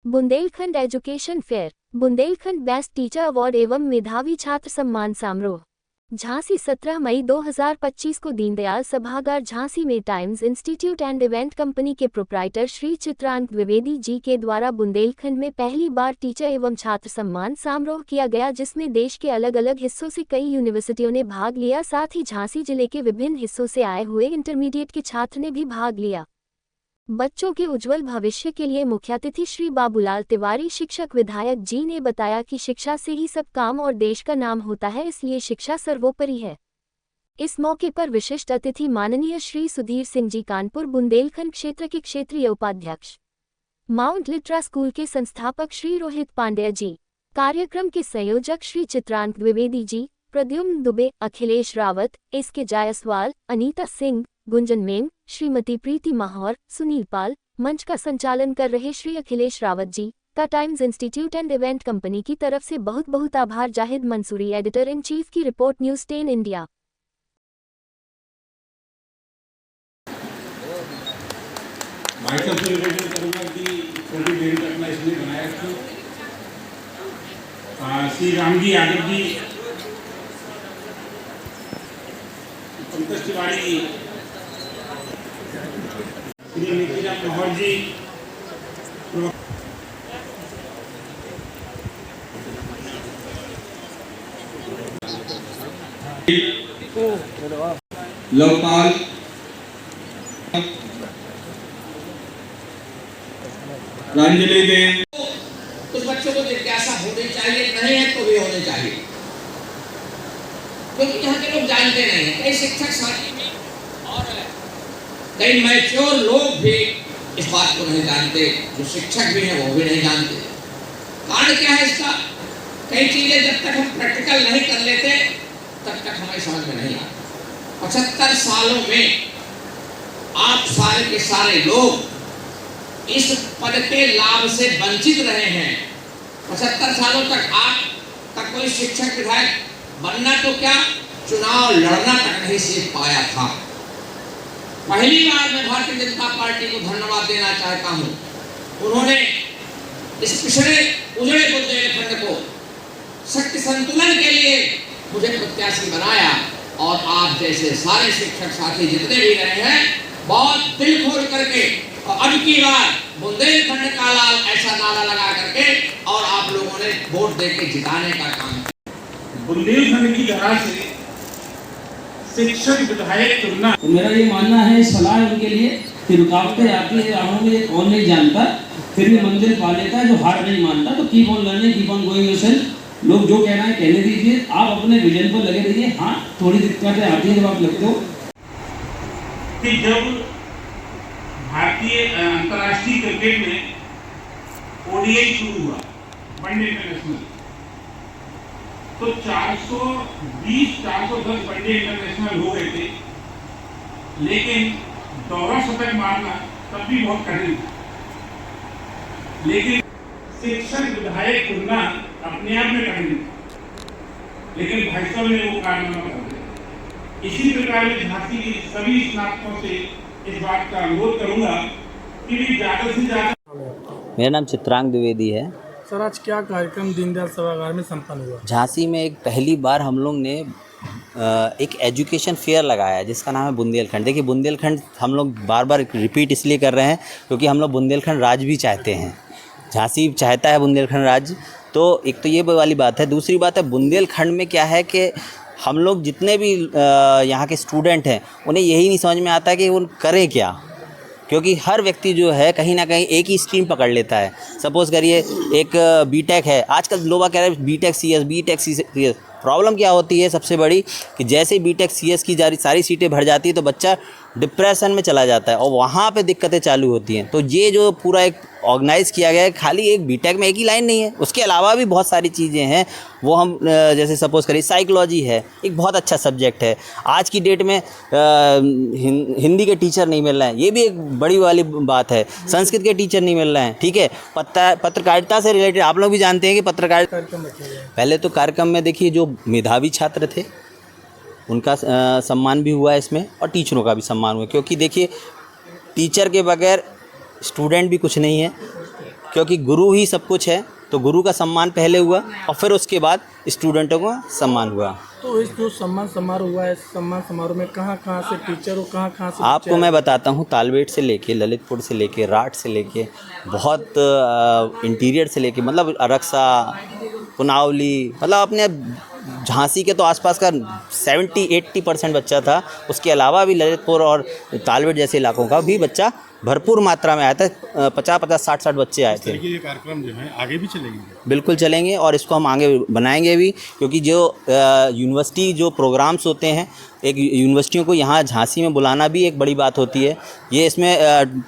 Bundelkhand education fair, Bundelkhand best teacher award एवं मेधावी छात्र सम्मान समारोह। झांसी 17 मई 2025 को दीनदयाल सभागार झांसी में times Institute and Event company के प्रोप्राइटर श्री चित्रांक द्विवेदी जी के द्वारा बुंदेलखंड में पहली बार टीचर एवं छात्र सम्मान समारोह किया गया, जिसमें देश के अलग अलग हिस्सों से कई यूनिवर्सिटियों ने भाग लिया। साथ ही झांसी जिले के विभिन्न हिस्सों से आए हुए इंटरमीडिएट के छात्र ने भी भाग लिया। बच्चों के उज्जवल भविष्य के लिए मुख्य अतिथि श्री बाबूलाल तिवारी शिक्षक विधायक जी ने बताया कि शिक्षा से ही सब काम और देश का नाम होता है, इसलिए शिक्षा सर्वोपरि है। इस मौके पर विशिष्ट अतिथि माननीय श्री सुधीर सिंह जी कानपुर बुंदेलखंड क्षेत्र के क्षेत्रीय उपाध्यक्ष, माउंट लिट्रा स्कूल के संस्थापक श्री रोहित पांड्या जी, कार्यक्रम के संयोजक श्री चित्रांक द्विवेदी जी, प्रद्युम्न दुबे, अखिलेश रावत, एसके जायसवाल, अनीता सिंह, गुंजन मेम, श्रीमती प्रीति माहौर, सुनील पाल, मंच का संचालन कर रहे श्री अखिलेश रावत जी का Times Institute and Event Company की तरफ से बहुत बहुत आभार। Zahid Mansuri, editor in chief की रिपोर्ट, न्यूज़ 10 इंडिया। श्री राम जी यादव जी, पंकज तिवारी, श्री नितिन मनोहर जी, लोकपाल, रंजली देव। कुछ बच्चों को जिज्ञासा होनी चाहिए, नहीं है तो भी होनी चाहिए, क्योंकि यहाँ के लोग जानते नहीं हैं। कई शिक्षक साथी भी और कई मैच्योर लोग भी इस बात को नहीं जानते, जो शिक्षक भी हैं वो भी नहीं जानते। कारण क्या है इसका? कई चीजें जब तक हम प्रैक्टिकल नहीं कर लेते तब तक हमें समझ में नहीं आती। 75 सालों में आप सारे के सारे लोग इस पद के लाभ से वंचित रहे हैं। 75 सालों तक आप तक कोई शिक्षक विधायक बनना तो क्या, चुनाव लड़ना तक नहीं सीख पाया था। पहली बार मैं भारतीय जनता पार्टी को धन्यवाद देना चाहता हूं। उन्होंने इस पिछड़े उजड़े बुंदेलखंड को शक्ति संतुलन के लिए मुझे प्रत्याशी बनाया, और आप जैसे सारे शिक्षक साथी जितने भी रहे हैं, बहुत दिल खोल करके अब की बार बुंदेलखंड का लाल ऐसा नारा लगा करके और आप लोगों ने वोट देके जिताने का काम किया। बुंदेलखंड की धरा से शिक्षक विधायक चुनना, तो मेरा ये मानना है, सलाह है उनके लिए कि रुकावटें आती है राहों में, कौन नहीं जानता, फिर भी मंजिल पा लेता है जो हार नहीं मानता। तो keep on learning, keep on going yourself. लोग जो कहना है कहने दीजिए, आप अपने विजन पर लगे रहिए। हाँ, थोड़ी दिक्कतें आती है जब आप लगते हो कि जब भारतीय अंतर्राष्ट्रीय क्रिकेट में ओडीआई शुरू हुआ, वनडे इंटरनेशनल, तो 420-410 वनडे इंटरनेशनल हो गए थे, लेकिन दोहरा शतक मारना तब भी बहुत कठिन था। लेकिन शिक्षक विधायक चुनना अपने आप में कठिन था, लेकिन भाई साहब ने वो कारनामा कर दिया। इसी प्रकार में झांसी के सभी स्नातकों से इस बात का अनुरोध करूंगा कि भी ज्यादा से ज्यादा। मेरा नाम चित्रांक द्विवेदी है। सर, आज क्या कार्यक्रम दीनदयाल सभागार में संपन्न हुआ? झांसी में एक पहली बार हम लोग ने एक एजुकेशन फेयर लगाया जिसका नाम है बुंदेलखंड। देखिए, बुंदेलखंड हम लोग बार बार रिपीट इसलिए कर रहे हैं क्योंकि हम लोग बुंदेलखंड राज भी चाहते हैं। झांसी चाहता है बुंदेलखंड राज। तो एक तो ये वाली बात है। दूसरी बात है, बुंदेलखंड में क्या है कि हम लोग जितने भी यहाँ के स्टूडेंट हैं उन्हें यही नहीं समझ में आता है कि वो करें क्या, क्योंकि हर व्यक्ति जो है कहीं ना कहीं एक ही स्ट्रीम पकड़ लेता है। सपोज़ करिए एक बीटेक है, आजकल लोग कह रहे हैं बीटेक सीएस। प्रॉब्लम क्या होती है सबसे बड़ी कि जैसे बीटेक सीएस की सारी सीटें भर जाती है तो बच्चा डिप्रेशन में चला जाता है और वहाँ पे दिक्कतें चालू होती हैं। तो ये जो पूरा एक ऑर्गेनाइज़ किया गया है, खाली एक बीटेक में एक ही लाइन नहीं है, उसके अलावा भी बहुत सारी चीज़ें हैं। वो हम जैसे सपोज़ करिए साइकोलॉजी है, एक बहुत अच्छा सब्जेक्ट है। आज की डेट में हिंदी के टीचर नहीं मिल रहे हैं, ये भी एक बड़ी वाली बात है। संस्कृत के टीचर नहीं मिल रहे हैं, ठीक है। पत्रकारिता से रिलेटेड आप लोग भी जानते हैं कि पत्रकारिता पहले तो कार्यक्रम में देखिए जो मेधावी छात्र थे उनका सम्मान भी हुआ इसमें और टीचरों का भी सम्मान हुआ, क्योंकि देखिए टीचर के बगैर स्टूडेंट भी कुछ नहीं है। क्योंकि गुरु ही सब कुछ है, तो गुरु का सम्मान पहले हुआ और फिर उसके बाद स्टूडेंटों का सम्मान हुआ। तो इस जो सम्मान समारोह हुआ है, इस सम्मान समारोह में कहाँ कहाँ से टीचर और कहाँ कहाँ से आपको मैं बताता हूँ, तालबेट से लेके, ललितपुर से लेके, राठ से लेके, बहुत इंटीरियर से लेके, मतलब अरक्सा, पुनावली, मतलब अपने झांसी के तो आसपास का 70-80% बच्चा था। उसके अलावा भी ललितपुर और तालबेट जैसे इलाकों का भी बच्चा भरपूर मात्रा में आया था। 50-50, 60-60 बच्चे आए थे। ये कार्यक्रम जो है आगे भी चलेंगे? बिल्कुल चलेंगे और इसको हम आगे बनाएंगे भी, क्योंकि जो यूनिवर्सिटी जो प्रोग्राम्स होते हैं, एक यूनिवर्सिटियों को यहाँ झांसी में बुलाना भी एक बड़ी बात होती है। ये इसमें